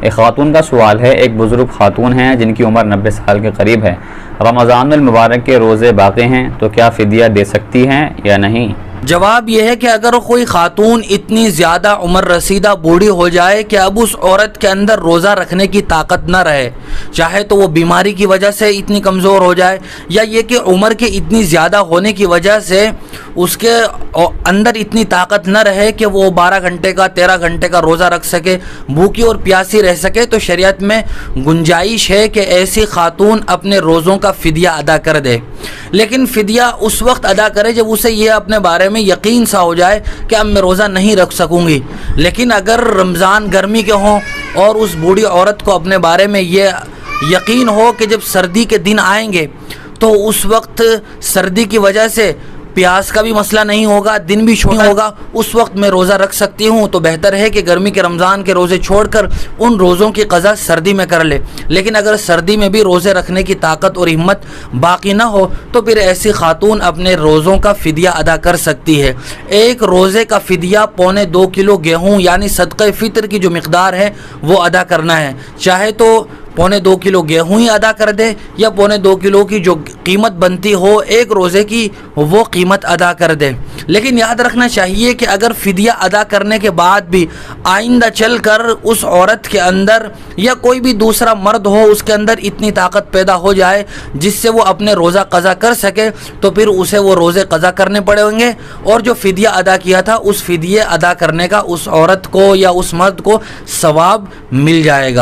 एक खातून का सवाल है। एक बुज़ुर्ग खातून हैं जिनकी उम्र 90 साल के करीब है। रमज़ानुल मुबारक के रोज़े बाक़ी हैं तो क्या फ़िदिया दे सकती हैं या नहीं? जवाब यह है कि अगर कोई खातून इतनी ज़्यादा उम्र रसीदा बूढ़ी हो जाए कि अब उस औरत के अंदर रोज़ा रखने की ताकत न रहे, चाहे तो वो बीमारी की वजह से इतनी कमज़ोर हो जाए या ये कि उम्र के इतनी ज़्यादा होने की वजह से उसके अंदर इतनी ताकत न रहे कि वो 12 घंटे का 13 घंटे का रोज़ा रख सके, भूखी और प्यासी रह सके, तो शरीयत में गुंजाइश है कि ऐसी खातून अपने रोज़ों का फ़िदिया अदा कर दे। लेकिन फ़िदिया उस वक्त अदा करे जब उसे ये अपने बारे में यकीन सा हो जाए कि अब मैं रोज़ा नहीं रख सकूँगी। लेकिन अगर रमज़ान गर्मी के हों और उस बूढ़ी औरत को अपने बारे में ये यकीन हो कि जब सर्दी के दिन आएंगे तो उस वक्त सर्दी की वजह से प्यास का भी मसला नहीं होगा, दिन भी छोटा होगा, उस वक्त मैं रोज़ा रख सकती हूँ, तो बेहतर है कि गर्मी के रमज़ान के रोज़े छोड़कर उन रोज़ों की क़ज़ा सर्दी में कर ले। लेकिन अगर सर्दी में भी रोज़े रखने की ताकत और हिम्मत बाकी ना हो तो फिर ऐसी खातून अपने रोज़ों का फ़िदिया अदा कर सकती है। एक रोज़े का फ़िदिया 1.25 किलो गेहूँ यानी सदक़े फ़ितर की जो मिक़दार है वो अदा करना है। चाहे तो 1.25 किलो गेहूँ ही अदा कर दे या 1.25 किलो की जो कीमत बनती हो एक रोज़े की वो कीमत अदा कर दे। लेकिन याद रखना चाहिए कि अगर फ़िदिया अदा करने के बाद भी आइंदा चलकर उस औरत के अंदर या कोई भी दूसरा मर्द हो उसके अंदर इतनी ताकत पैदा हो जाए जिससे वो अपने रोज़ा क़ज़ा कर सके तो फिर उसे वो रोज़े क़ज़ा करने पड़ेंगे और जो फ़िदिया अदा किया था उस फ़िदिये अदा करने का उस औरत को या उस मर्द को सवाब मिल जाएगा।